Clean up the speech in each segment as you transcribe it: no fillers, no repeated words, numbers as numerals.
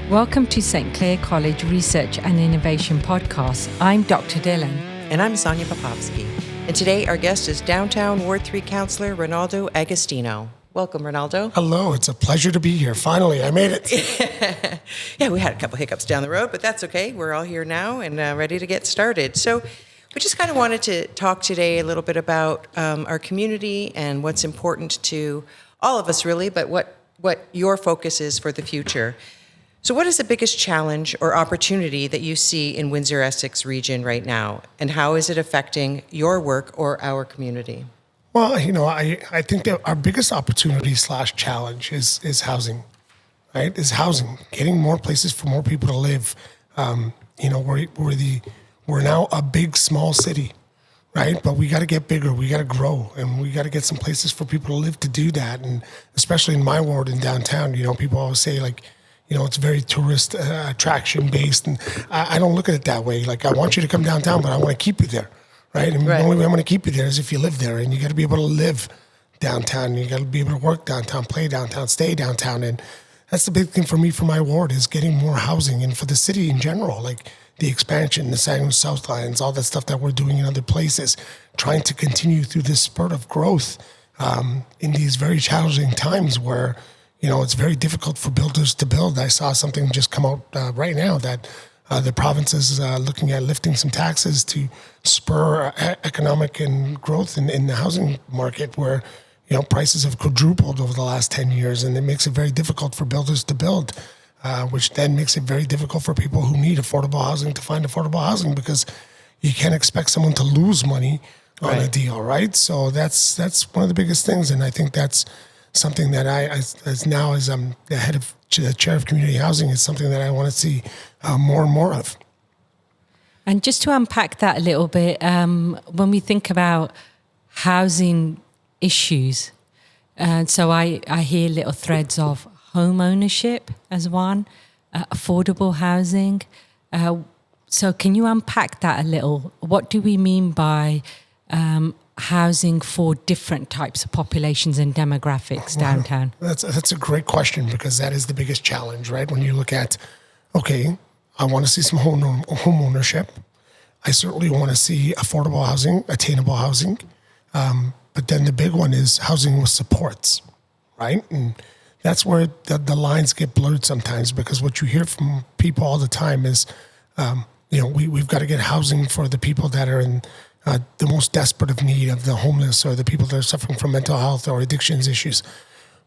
Welcome to St. Clair College Research and Innovation Podcast. I'm Dr. Dillon. And I'm Sonia Popovsky. And today our guest is Downtown Ward 3 Councillor Renaldo Agostino. Welcome, Renaldo. Hello, it's a pleasure to be here. Finally, I made it. Yeah, we had a couple hiccups down the road, but that's okay. We're all here now and ready to get started. So we just kind of wanted to talk today a little bit about our community and what's important to all of us, really, but what your focus is for the future. So what is the biggest challenge or opportunity that you see in Windsor-Essex region right now, and how is it affecting your work or our community? Well, I think that our biggest opportunity / challenge is housing, right? Is housing, getting more places for more people to live. We're now a big, small city, right? But we got to get bigger, we got to grow, and we got to get some places for people to live to do that. And especially in my ward in downtown, people always say it's very tourist attraction based, and I don't look at it that way. Like, I want you to come downtown, but I want to keep you there, right? And right. The only way I'm going to keep you there is if you live there, and you got to be able to live downtown. You got to be able to work downtown, play downtown, stay downtown, and that's the big thing for me for my ward is getting more housing, and for the city in general, like the expansion, the Saginaw South Lines, all that stuff that we're doing in other places, trying to continue through this spurt of growth in these very challenging times where it's very difficult for builders to build. I saw something just come out right now that the province is looking at lifting some taxes to spur economic and growth in the housing market where, prices have quadrupled over the last 10 years, and it makes it very difficult for builders to build, which then makes it very difficult for people who need affordable housing to find affordable housing, because you can't expect someone to lose money on a deal, right? So that's one of the biggest things, and I think that's something that as I'm the head of the chair of community housing, is something that I want to see more and more of. And just to unpack that a little bit, when we think about housing issues, so I hear little threads of home ownership as one, affordable housing. So can you unpack that a little? What do we mean by housing for different types of populations and demographics downtown? That's a great question, because that is the biggest challenge, right? When you look at, okay, I want to see some home ownership. I certainly want to see affordable housing, attainable housing. But then the big one is housing with supports, right? And that's where the lines get blurred sometimes, because what you hear from people all the time is, we've got to get housing for the people that are in the most desperate of need, of the homeless or the people that are suffering from mental health or addictions issues.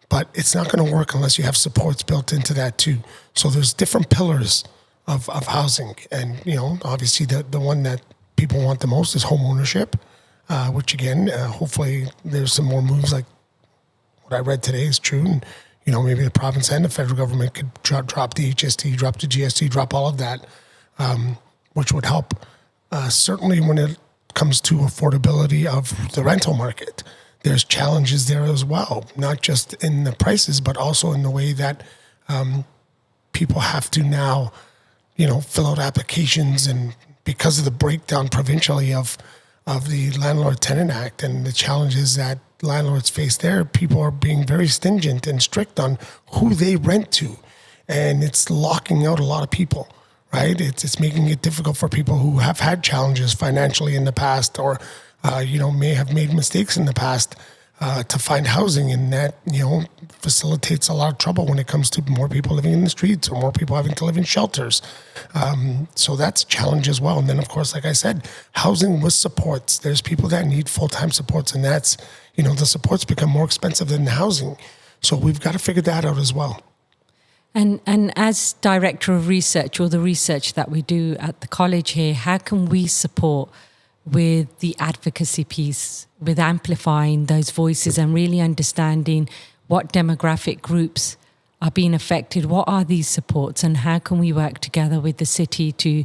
But it's not going to work unless you have supports built into that too. So there's different pillars of housing. And, obviously the one that people want the most is home ownership, which again, hopefully there's some more moves like what I read today is true. And, maybe the province and the federal government could drop the HST, drop the GST, drop all of that, which would help. Certainly when it comes to affordability of the rental market, there's challenges there as well, not just in the prices, but also in the way that people have to now, fill out applications, and because of the breakdown provincially of the Landlord-Tenant Act and the challenges that landlords face there, people are being very stringent and strict on who they rent to, and it's locking out a lot of people. Right, it's making it difficult for people who have had challenges financially in the past, or may have made mistakes in the past, to find housing, and that facilitates a lot of trouble when it comes to more people living in the streets or more people having to live in shelters. So that's a challenge as well. And then, of course, like I said, housing with supports. There's people that need full-time supports, and that's the supports become more expensive than the housing. So we've got to figure that out as well. And as director of research, or the research that we do at the college here, how can we support with the advocacy piece, with amplifying those voices and really understanding what demographic groups are being affected? What are these supports, and how can we work together with the city to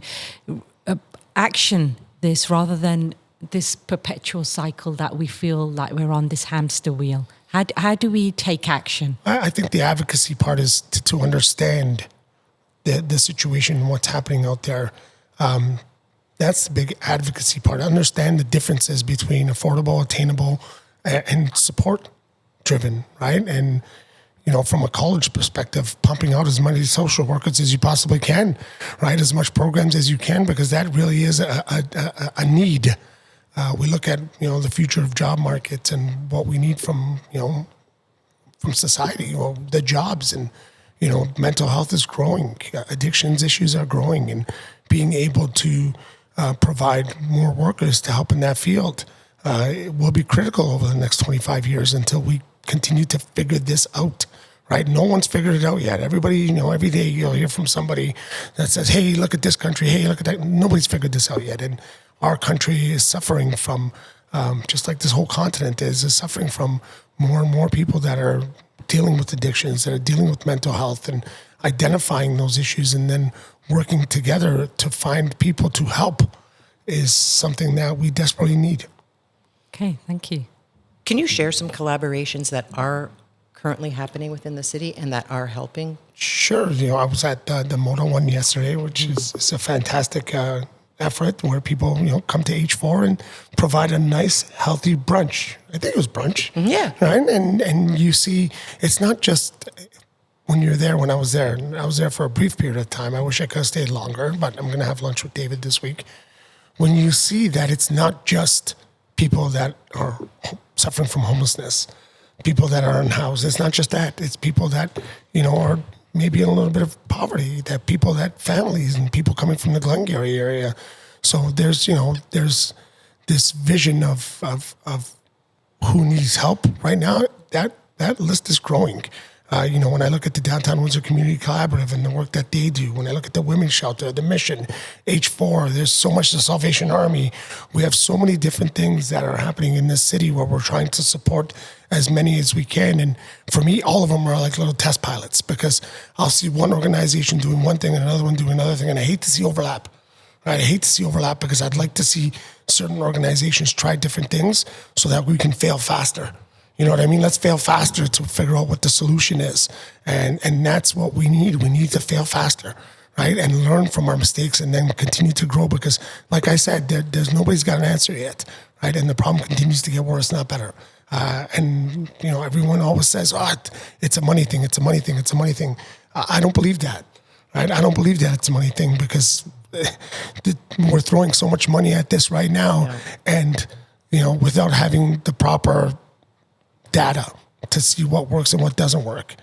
action this, rather than this perpetual cycle that we feel like we're on, this hamster wheel? How do we take action? I think the advocacy part is to understand the situation and what's happening out there. That's the big advocacy part. Understand the differences between affordable, attainable, and support-driven, right? And, from a college perspective, pumping out as many social workers as you possibly can, right? As much programs as you can, because that really is a need. We look at, the future of job markets and what we need from society, the jobs, and, mental health is growing, addictions issues are growing, and being able to provide more workers to help in that field will be critical over the next 25 years until we continue to figure this out, right? No one's figured it out yet. Everybody, every day you'll hear from somebody that says, hey, look at this country. Hey, look at that. Nobody's figured this out yet. And our country is suffering from, just like this whole continent is suffering from more and more people that are dealing with addictions, that are dealing with mental health, and identifying those issues and then working together to find people to help is something that we desperately need. Okay, thank you. Can you share some collaborations that are currently happening within the city and that are helping? Sure. I was at the Moto one yesterday, which is a fantastic effort where people, come to H4 and provide a nice, healthy brunch. I think it was brunch. Yeah. Right? And you see, it's not just when you're there. When I was there for a brief period of time. I wish I could have stayed longer, but I'm going to have lunch with David this week. When you see that it's not just people that are suffering from homelessness, people that are unhoused. It's not just that. It's people that, are maybe in a little bit of poverty, that people, that families and people coming from the Glengarry area. So there's this vision of who needs help right now. That list is growing. When I look at the Downtown Windsor Community Collaborative and the work that they do, when I look at the Women's Shelter, the Mission, H4, there's so much, the Salvation Army. We have so many different things that are happening in this city where we're trying to support as many as we can. And for me, all of them are like little test pilots, because I'll see one organization doing one thing and another one doing another thing, and I hate to see overlap. Right? I hate to see overlap because I'd like to see certain organizations try different things so that we can fail faster. You know what I mean? Let's fail faster to figure out what the solution is. And that's what we need. We need to fail faster, right? And learn from our mistakes and then continue to grow, because, like I said, there's nobody's got an answer yet, right? And the problem continues to get worse, not better. Everyone always says, it's a money thing, it's a money thing, it's a money thing. I don't believe that, right? I don't believe that it's a money thing, because we're throwing so much money at this right now, and, without having the proper data to see what works and what doesn't work.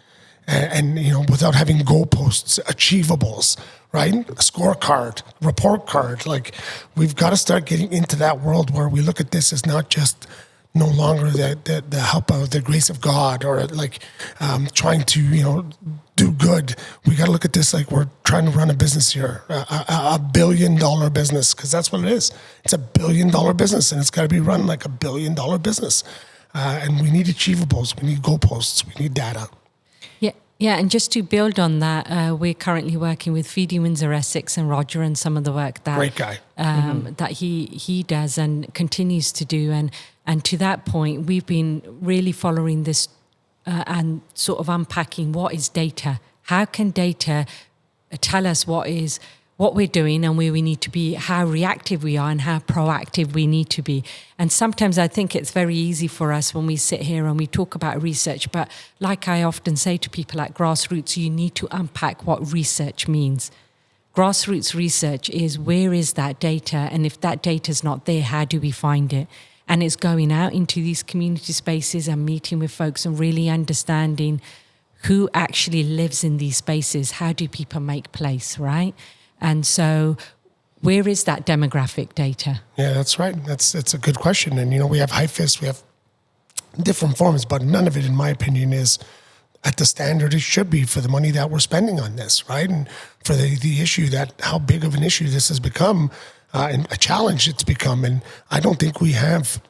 And without having goalposts, achievables, right? A scorecard, report card. Like, we've got to start getting into that world where we look at this as not just no longer the help of the grace of God, or trying to, do good. We got to look at this like we're trying to run a business here, a $1 billion business, because that's what it is. It's a $1 billion business, and it's got to be run like a $1 billion business. And we need achievables, we need goalposts, we need data. Yeah, and just to build on that, we're currently working with Feeding Windsor Essex and Roger, and some of the work that great guy that he does and continues to do. And to that point, we've been really following this and sort of unpacking what is data. How can data tell us what we're doing and where we need to be, how reactive we are and how proactive we need to be. And sometimes I think it's very easy for us when we sit here and we talk about research, but like I often say to people at Grassroots, you need to unpack what research means. Grassroots research is, where is that data? And if that data is not there, how do we find it? And it's going out into these community spaces and meeting with folks and really understanding who actually lives in these spaces. How do people make place, right? And so where is that demographic data? Yeah, that's right. It's a good question. And, we have HIFIS, we have different forms, but none of it, in my opinion, is at the standard it should be for the money that we're spending on this, right? And for the issue that, how big of an issue this has become, and a challenge it's become. And I don't think we have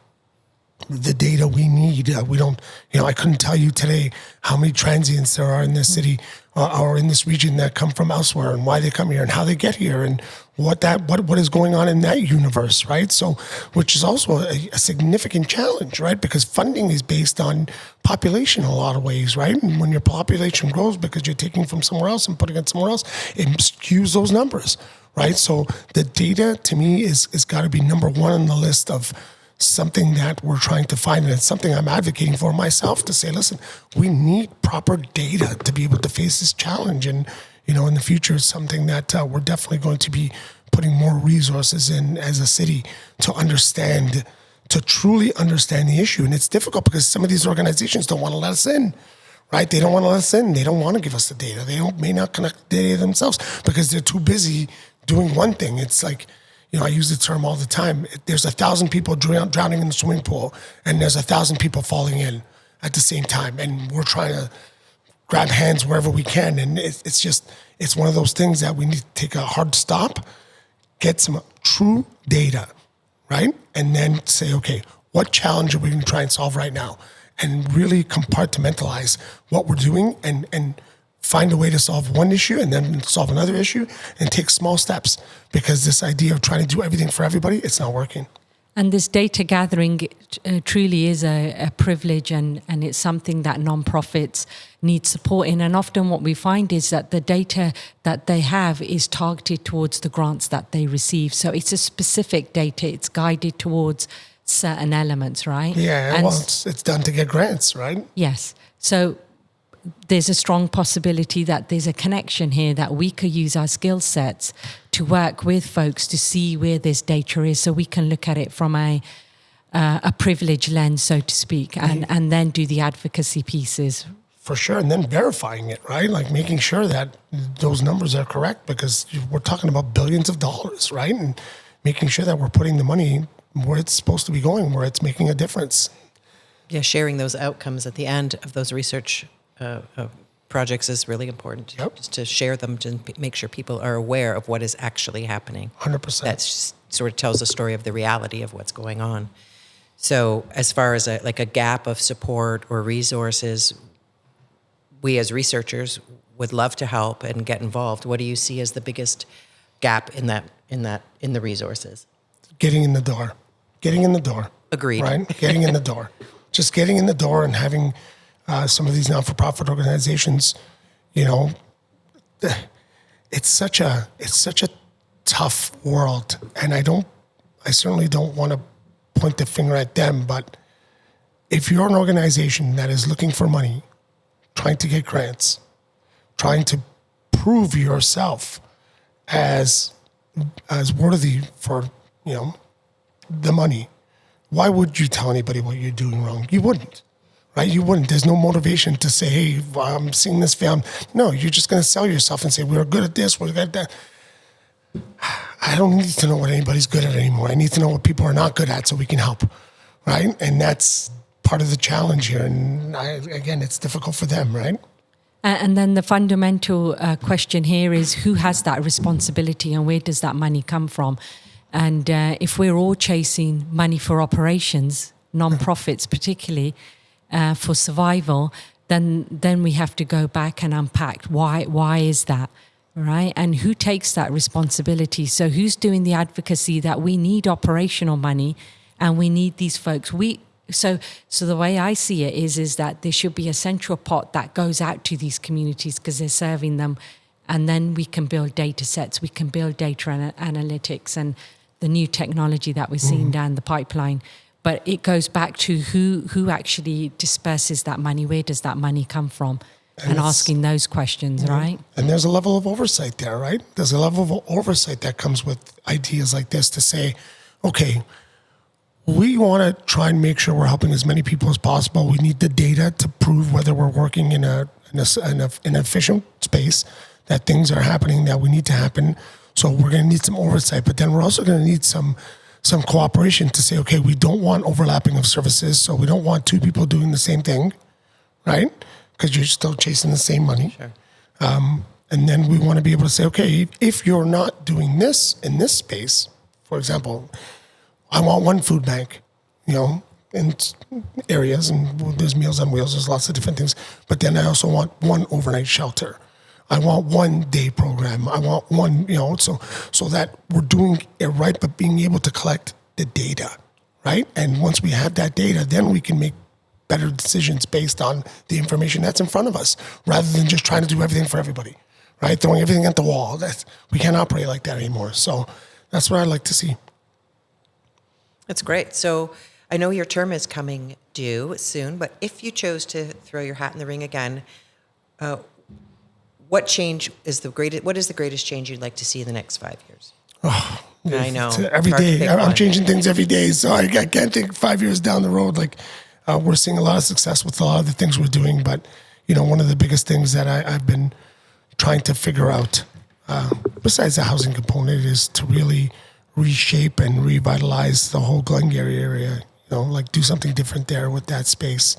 the data we need. We don't, I couldn't tell you today how many transients there are in this city or in this region that come from elsewhere, and why they come here and how they get here, and what is going on in that universe, right? So, which is also a significant challenge, right? Because funding is based on population in a lot of ways, right? And when your population grows because you're taking from somewhere else and putting it somewhere else, it skews those numbers, right? So the data, to me, is got to be number one on the list of something that we're trying to find, and it's something I'm advocating for myself to say, listen, we need proper data to be able to face this challenge. And, in the future, it's something that we're definitely going to be putting more resources in as a city to truly understand the issue. And it's difficult because some of these organizations don't want to let us in, right? They don't want to let us in. They don't want to give us the data. They may not connect the data themselves because they're too busy doing one thing. It's like, I use the term all the time. There's 1,000 people drowning in the swimming pool, and there's 1,000 people falling in at the same time. And we're trying to grab hands wherever we can. And it's one of those things that we need to take a hard stop, get some true data, right? And then say, okay, what challenge are we going to try and solve right now? And really compartmentalize what we're doing and find a way to solve one issue and then solve another issue and take small steps, because this idea of trying to do everything for everybody, it's not working. And this data gathering truly is a privilege, and it's something that nonprofits need support in. And often what we find is that the data that they have is targeted towards the grants that they receive. So it's a specific data. It's guided towards certain elements, right? Yeah, and it's done to get grants, right? Yes. So there's a strong possibility that there's a connection here that we could use our skill sets to work with folks to see where this data is, so we can look at it from a privilege lens, so to speak, and then do the advocacy pieces. For sure, and then verifying it, right? Like making sure that those numbers are correct, because we're talking about billions of dollars, right? And making sure that we're putting the money where it's supposed to be going, where it's making a difference. Yeah, sharing those outcomes at the end of those research projects is really important. Yep. Just to share them, to make sure people are aware of what is actually happening. 100%. That sort of tells the story of the reality of what's going on. So as far as a gap of support or resources, we as researchers would love to help and get involved. What do you see as the biggest gap in the resources? Getting in the door. Agreed. Right? Getting in the door. Just getting in the door and having some of these not-for-profit organizations, it's such a tough world, and I certainly don't want to point the finger at them, but if you're an organization that is looking for money, trying to get grants, trying to prove yourself as worthy for, the money, why would you tell anybody what you're doing wrong? You wouldn't. Right? You wouldn't. There's no motivation to say, hey, I'm seeing this film. No, you're just going to sell yourself and say, we're good at this, we're good at that. I don't need to know what anybody's good at anymore. I need to know what people are not good at so we can help. Right? And that's part of the challenge here. And again, it's difficult for them, right? And then the fundamental question here is, who has that responsibility and where does that money come from? And if we're all chasing money for operations, non-profits particularly, for survival, then we have to go back and unpack why is that, right? And who takes that responsibility? So who's doing the advocacy that we need operational money and we need these folks? So the way I see it is that there should be a central pot that goes out to these communities because they're serving them, and then we can build data sets, we can build data analytics and the new technology that we're seeing down the pipeline. But it goes back to who actually disperses that money, where does that money come from, and asking those questions, right? And there's a level of oversight there, right? There's a level of oversight that comes with ideas like this to say, okay, we want to try and make sure we're helping as many people as possible. We need the data to prove whether we're working in an efficient space, that things are happening that we need to happen. So we're going to need some oversight, but then we're also going to need some cooperation to say, okay, we don't want overlapping of services, so we don't want two people doing the same thing, right? Because you're still chasing the same money. Sure. And then we want to be able to say, okay, if you're not doing this in this space, for example, I want one food bank, in areas, and there's Meals on Wheels, there's lots of different things, but then I also want one overnight shelter. I want one day program. I want one, so that we're doing it right, but being able to collect the data, right? And once we have that data, then we can make better decisions based on the information that's in front of us, rather than just trying to do everything for everybody, right? Throwing everything at the wall. We can't operate like that anymore. So that's what I'd like to see. That's great. So I know your term is coming due soon, but if you chose to throw your hat in the ring again, what change is the greatest? What is the greatest change you'd like to see in the next 5 years? Oh, I know. Every day. I'm changing things every day. So I can't think 5 years down the road. Like we're seeing a lot of success with a lot of the things we're doing. But, one of the biggest things that I've been trying to figure out, besides the housing component, is to really reshape and revitalize the whole Glengarry area. Like do something different there with that space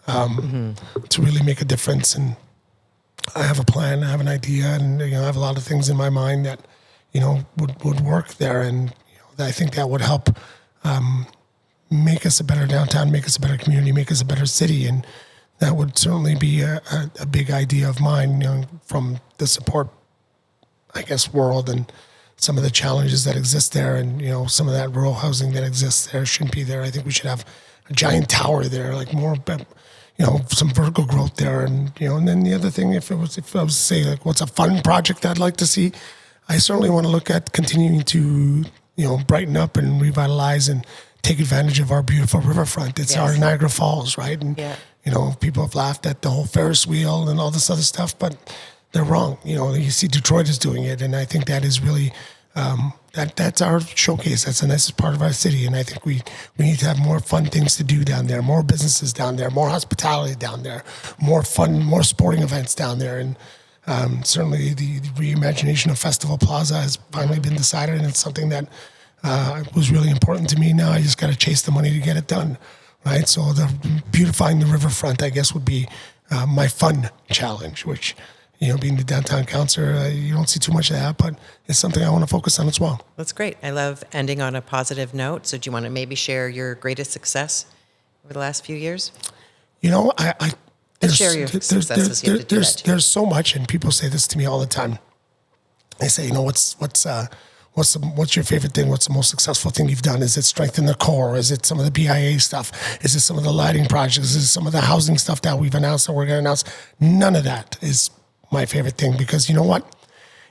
to really make a difference. And I have a plan, I have an idea, and I have a lot of things in my mind that would work there, and I think that would help make us a better downtown, make us a better community, make us a better city, and that would certainly be a big idea of mine. From the support, I guess, world and some of the challenges that exist there, and some of that rural housing that exists there shouldn't be there. I think we should have a giant tower there, like more. Some vertical growth there, and and then the other thing, if I was to say like what's a fun project I'd like to see, I certainly want to look at continuing to brighten up and revitalize and take advantage of our beautiful riverfront. It's our Niagara Falls, right? And people have laughed at the whole Ferris wheel and all this other stuff, but they're wrong. You see Detroit is doing it, and I think that is really that's our showcase. That's the nicest part of our city, and I think we need to have more fun things to do down there, more businesses down there, more hospitality down there, more fun, more sporting events down there, and certainly the reimagination of Festival Plaza has finally been decided, and it's something that was really important to me. Now I just got to chase the money to get it done, right? So the beautifying the riverfront, I guess, would be my fun challenge, which. Being the downtown councillor, you don't see too much of that, but it's something I want to focus on as well. That's great. I love ending on a positive note. So do you want to maybe share your greatest success over the last few years? Share your successes. There's so much, and people say this to me all the time. They say, what's your favorite thing? What's the most successful thing you've done? Is it strengthen the core? Is it some of the BIA stuff? Is it some of the lighting projects? Is it some of the housing stuff that we've announced that we're going to announce? None of that is my favorite thing, because you know what?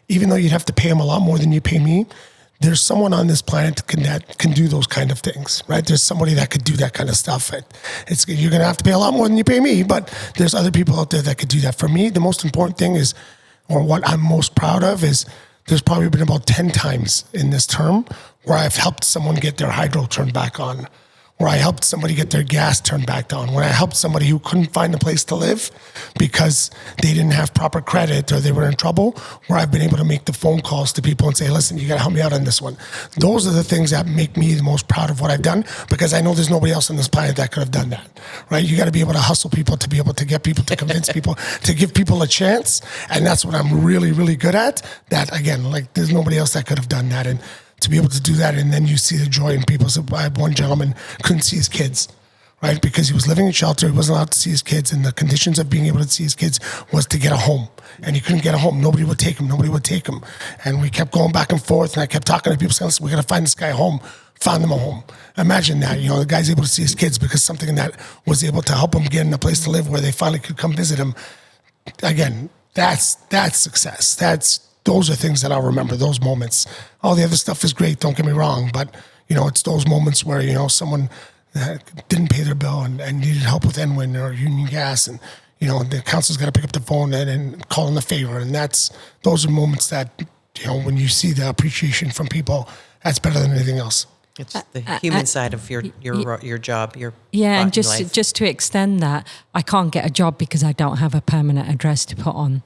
Even though you'd have to pay them a lot more than you pay me, there's someone on this planet that can do those kind of things, right? There's somebody that could do that kind of stuff. You're going to have to pay a lot more than you pay me, but there's other people out there that could do that. For me, the most important thing is, or what I'm most proud of is, there's probably been about 10 times in this term where I've helped someone get their hydro turned back on, where I helped somebody get their gas turned back on, when I helped somebody who couldn't find a place to live because they didn't have proper credit or they were in trouble, where I've been able to make the phone calls to people and say, listen, you got to help me out on this one. Those are the things that make me the most proud of what I've done, because I know there's nobody else on this planet that could have done that, right? You got to be able to hustle people to be able to get people to convince people, to give people a chance. And that's what I'm really, really good at. That, again, like there's nobody else that could have done that. And to be able to do that, and then you see the joy in people. So I had one gentleman couldn't see his kids, right? Because he was living in shelter, he wasn't allowed to see his kids, and the conditions of being able to see his kids was to get a home. And he couldn't get a home. Nobody would take him. And we kept going back and forth, and I kept talking to people saying, listen, we got to find this guy a home. Found him a home. Imagine that, the guy's able to see his kids because something that was able to help him get in a place to live where they finally could come visit him. Again, that's success. Those are things that I'll remember, those moments. All the other stuff is great, don't get me wrong, but, it's those moments where, someone didn't pay their bill and needed help with NWIN or Union Gas, and, the council's got to pick up the phone and call in a favor. And those are moments that, when you see the appreciation from people, that's better than anything else. It's the human side of your job, your and life. just to extend that, I can't get a job because I don't have a permanent address to put on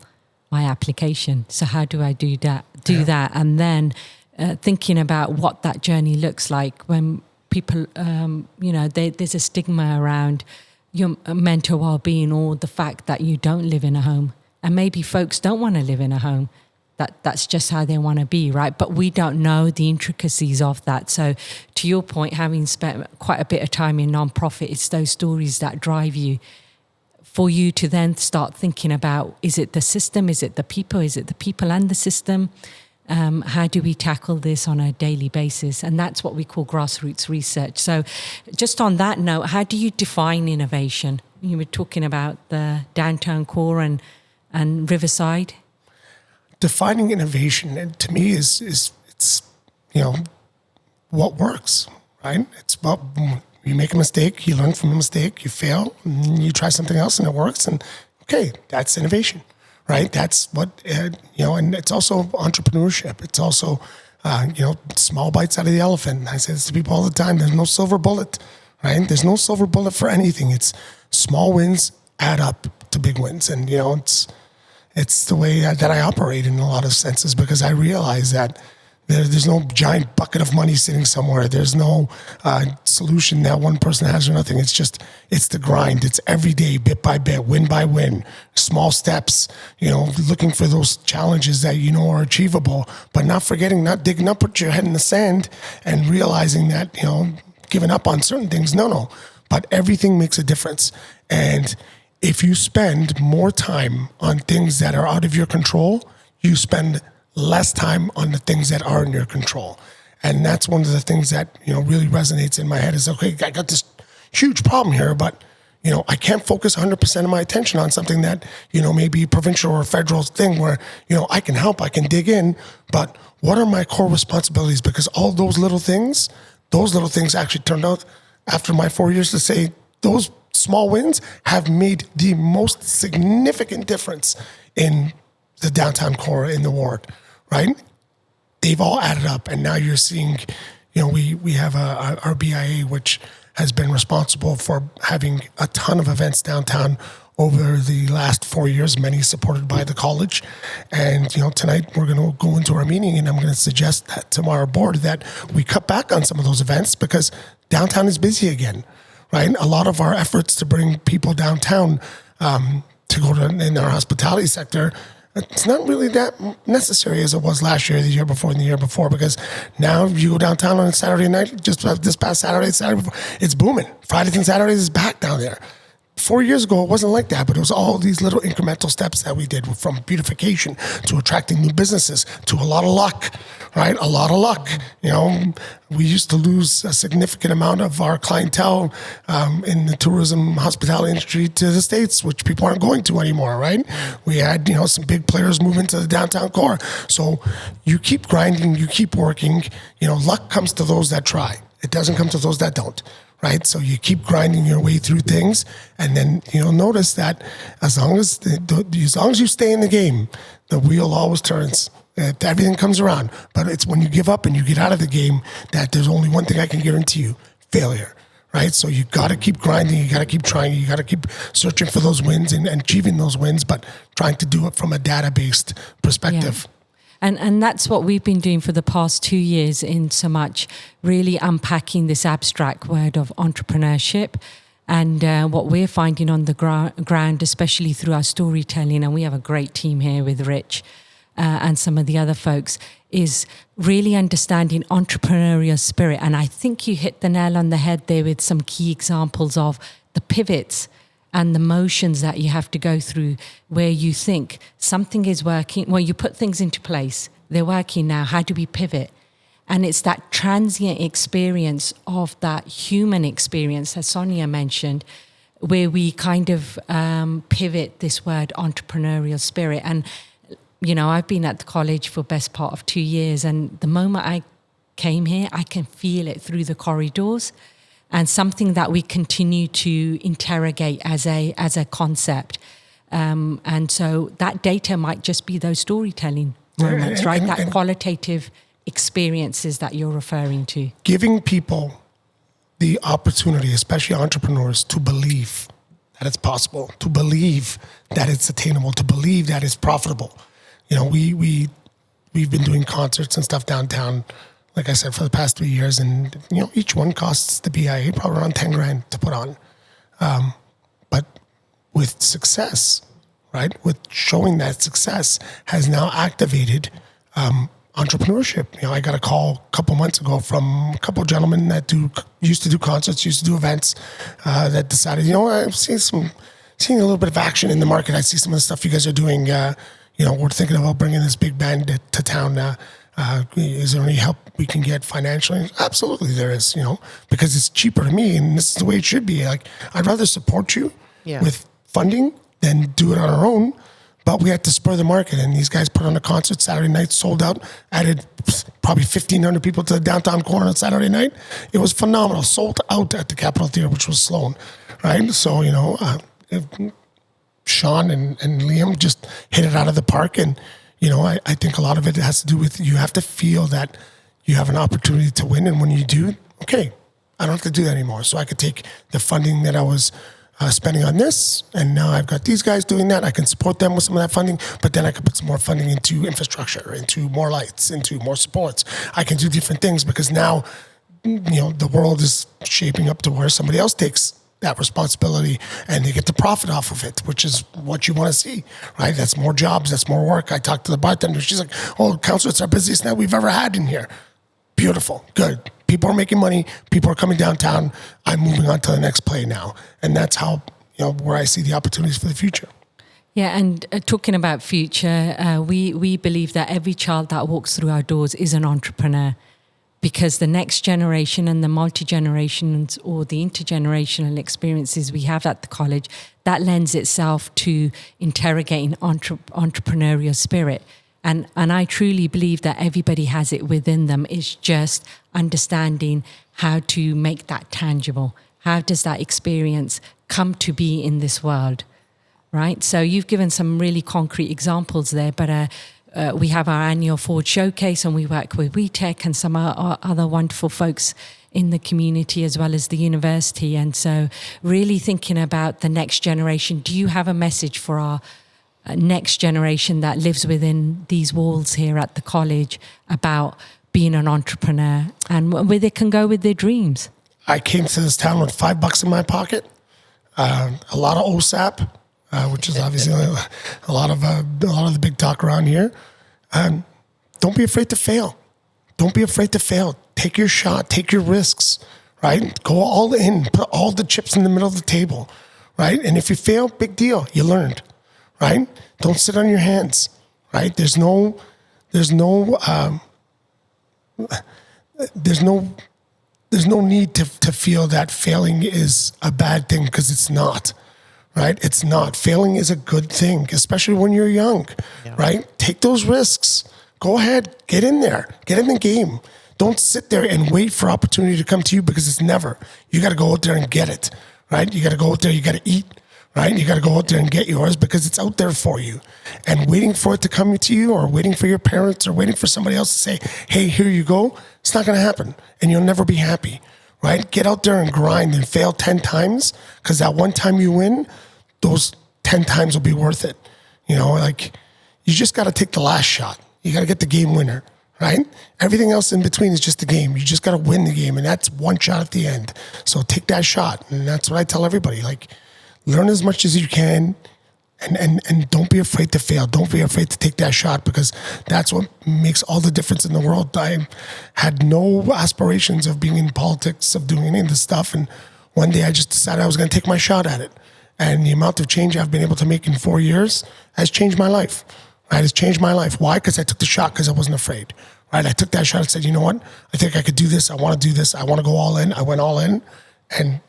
my application. So how do I do that? That, and then thinking about what that journey looks like when people, there's a stigma around your mental well-being or the fact that you don't live in a home, and maybe folks don't want to live in a home. That's just how they want to be, right? But we don't know the intricacies of that. So to your point, having spent quite a bit of time in nonprofit, it's those stories that drive you. For you to then start thinking about, is it the system? Is it the people? Is it the people and the system? How do we tackle this on a daily basis? And that's what we call grassroots research. So just on that note, how do you define innovation? You were talking about the downtown core and Riverside. Defining innovation, to me, is what works, right? It's about you make a mistake, you learn from the mistake, you fail, and you try something else and it works. And okay, that's innovation, right? That's what, and it's also entrepreneurship. It's also, small bites out of the elephant. I say this to people all the time. There's no silver bullet, right? There's no silver bullet for anything. It's small wins add up to big wins. And, it's the way that I operate in a lot of senses, because I realize that there's no giant bucket of money sitting somewhere. There's no solution that one person has or nothing. It's the grind. It's every day, bit by bit, win by win, small steps, looking for those challenges that are achievable, but not forgetting, not digging up, put your head in the sand and realizing that, giving up on certain things. No. But everything makes a difference. And if you spend more time on things that are out of your control, you spend less time on the things that are in your control. And that's one of the things that, really resonates in my head is, okay, I got this huge problem here, but, I can't focus 100% of my attention on something that, may be provincial or federal thing where, I can help, I can dig in, but what are my core responsibilities? Because all those little things actually turned out after my 4 years to say those small wins have made the most significant difference in the downtown core in the ward, right? They've all added up, and now you're seeing, we have our BIA, which has been responsible for having a ton of events downtown over the last 4 years, many supported by the college. And, tonight we're going to go into our meeting, and I'm going to suggest that to our board that we cut back on some of those events because downtown is busy again, right? A lot of our efforts to bring people downtown to go to in our hospitality sector, it's not really that necessary as it was last year, the year before, and the year before, because now you go downtown on a Saturday night, just this past Saturday before, it's booming. Fridays and Saturdays is back down there. 4 years ago, it wasn't like that, but it was all these little incremental steps that we did, from beautification to attracting new businesses to a lot of luck, right? A lot of luck. We used to lose a significant amount of our clientele in the tourism hospitality industry to the States, which people aren't going to anymore, right? We had, some big players move into the downtown core. So you keep grinding, you keep working, luck comes to those that try. It doesn't come to those that don't. Right, so you keep grinding your way through things, and then you'll notice that as long as you stay in the game, the wheel always turns. Everything comes around. But it's when you give up and you get out of the game that there's only one thing I can guarantee you: failure. Right, so you got to keep grinding, you got to keep trying, you got to keep searching for those wins and achieving those wins, but trying to do it from a data-based perspective. Yeah. And that's what we've been doing for the past 2 years, in so much really unpacking this abstract word of entrepreneurship. And what we're finding on the ground, especially through our storytelling, and we have a great team here with Rich and some of the other folks, is really understanding entrepreneurial spirit. And I think you hit the nail on the head there with some key examples of the pivots and the motions that you have to go through, where you think something is working. Well, you put things into place. They're working now. How do we pivot? And it's that transient experience of that human experience, as Sonia mentioned, where we kind of pivot this word entrepreneurial spirit. And, I've been at the college for best part of 2 years. And the moment I came here, I can feel it through the corridors. And something that we continue to interrogate as a concept. And so that data might just be those storytelling moments, right? That qualitative experiences that you're referring to. Giving people the opportunity, especially entrepreneurs, to believe that it's possible, to believe that it's attainable, to believe that it's profitable. We've been doing concerts and stuff downtown, like I said, for the past 3 years, and each one costs the BIA probably around 10 grand to put on. But with success, right, with showing that success has now activated entrepreneurship. I got a call a couple months ago from a couple of gentlemen that used to do concerts, used to do events, that decided, I've seen a little bit of action in the market. I see some of the stuff you guys are doing. We're thinking about bringing this big band to town. Is there any help we can get financially? Absolutely there is, because it's cheaper to me, and this is the way it should be. Like, I'd rather support you with funding than do it on our own. But we had to spur the market, and these guys put on a concert Saturday night, sold out, added probably 1,500 people to the downtown corner on Saturday night. It was phenomenal. Sold out at the Capitol Theater, which was Sloan, right? So, Sean and Liam just hit it out of the park. And, I think a lot of it has to do with you have to feel that you have an opportunity to win. And when you do, okay, I don't have to do that anymore. So I could take the funding that I was spending on this, and now I've got these guys doing that. I can support them with some of that funding, but then I can put some more funding into infrastructure, into more lights, into more supports. I can do different things because now, the world is shaping up to where somebody else takes that responsibility and they get to profit off of it, which is what you want to see, right? That's more jobs, that's more work. I talked to the bartender. She's like, "Oh, Councillor, it's our busiest night we've ever had in here." Beautiful, good. People are making money. People are coming downtown. I'm moving on to the next play now. And that's how, where I see the opportunities for the future. Yeah, and talking about future, we believe that every child that walks through our doors is an entrepreneur, because the next generation and the multi-generations or the intergenerational experiences we have at the college, that lends itself to interrogating entrepreneurial spirit. And I truly believe that everybody has it within them. It's just understanding how to make that tangible. How does that experience come to be in this world, right? So you've given some really concrete examples there, but we have our annual Ford Showcase, and we work with WeTech and some other wonderful folks in the community as well as the university. And so really thinking about the next generation, do you have a message for our next generation that lives within these walls here at the college about being an entrepreneur and where they can go with their dreams? I came to this town with $5 in my pocket, a lot of OSAP, which is obviously a lot of the big talk around here. Don't be afraid to fail. Don't be afraid to fail. Take your shot. Take your risks. Right? Go all in. Put all the chips in the middle of the table. Right? And if you fail, big deal. You learned. Right? Don't sit on your hands. Right? There's no need to feel that failing is a bad thing, because it's not. Right? It's not. Failing is a good thing, especially when you're young. Yeah. Right? Take those risks. Go ahead. Get in there. Get in the game. Don't sit there and wait for opportunity to come to you, because it's never. You got to go out there and get it. Right? You got to go out there. You got to eat. Right? You got to go out there and get yours, because it's out there for you. And waiting for it to come to you, or waiting for your parents, or waiting for somebody else to say, "Hey, here you go," it's not going to happen. And you'll never be happy. Right? Get out there and grind and fail 10 times, because that one time you win, those 10 times will be worth it. You just got to take the last shot. You got to get the game winner. Right? Everything else in between is just a game. You just got to win the game, and that's one shot at the end. So take that shot. And that's what I tell everybody. Learn as much as you can, and don't be afraid to fail. Don't be afraid to take that shot, because that's what makes all the difference in the world. I had no aspirations of being in politics, of doing any of this stuff. And one day I just decided I was going to take my shot at it. And the amount of change I've been able to make in 4 years has changed my life. Right? It's changed my life. Why? Because I took the shot, because I wasn't afraid. Right? I took that shot and said, you know what? I think I could do this. I want to do this. I want to go all in. I went all in, and,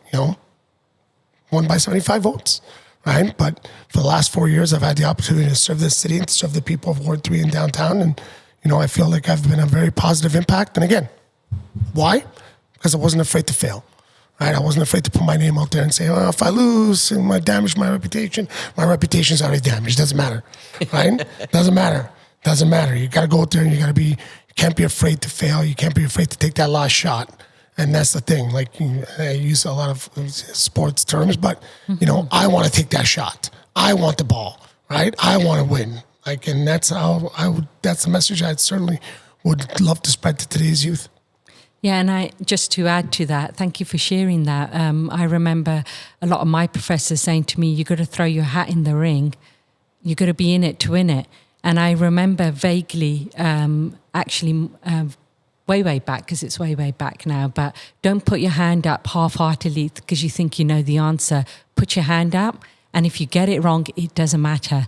won by 75 votes. Right? But for the last 4 years, I've had the opportunity to serve this city and to serve the people of Ward 3 in downtown. And, I feel like I've been a very positive impact. And again, why? Because I wasn't afraid to fail. Right? I wasn't afraid to put my name out there and say, "Oh, if I lose and I damage my reputation's already damaged. Doesn't matter." Right? Doesn't matter. Doesn't matter. You got to go out there and you can't be afraid to fail. You can't be afraid to take that last shot. And that's the thing. I use a lot of sports terms, but, I want to take that shot. I want the ball. Right? I want to win. And that's how that's the message I certainly would love to spread to today's youth. Yeah, and just to add to that, thank you for sharing that. I remember a lot of my professors saying to me, "You got to throw your hat in the ring. You got to be in it to win it." And I remember vaguely, way back, because it's way back now. But don't put your hand up half-heartedly because you think you know the answer. Put your hand up, and if you get it wrong, it doesn't matter.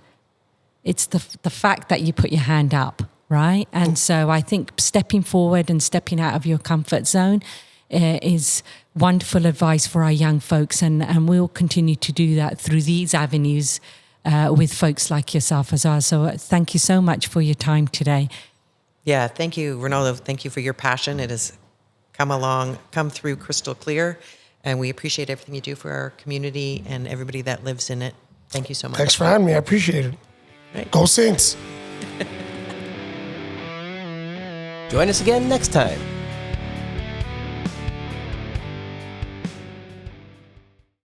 It's the fact that you put your hand up. Right? And so I think stepping forward and stepping out of your comfort zone is wonderful advice for our young folks. And we'll continue to do that through these avenues with folks like yourself as well. So thank you so much for your time today. Yeah, thank you, Renaldo. Thank you for your passion. It has come through crystal clear, and we appreciate everything you do for our community and everybody that lives in it. Thank you so much. Thanks for having me. I appreciate it. Right. Go Saints. Join us again next time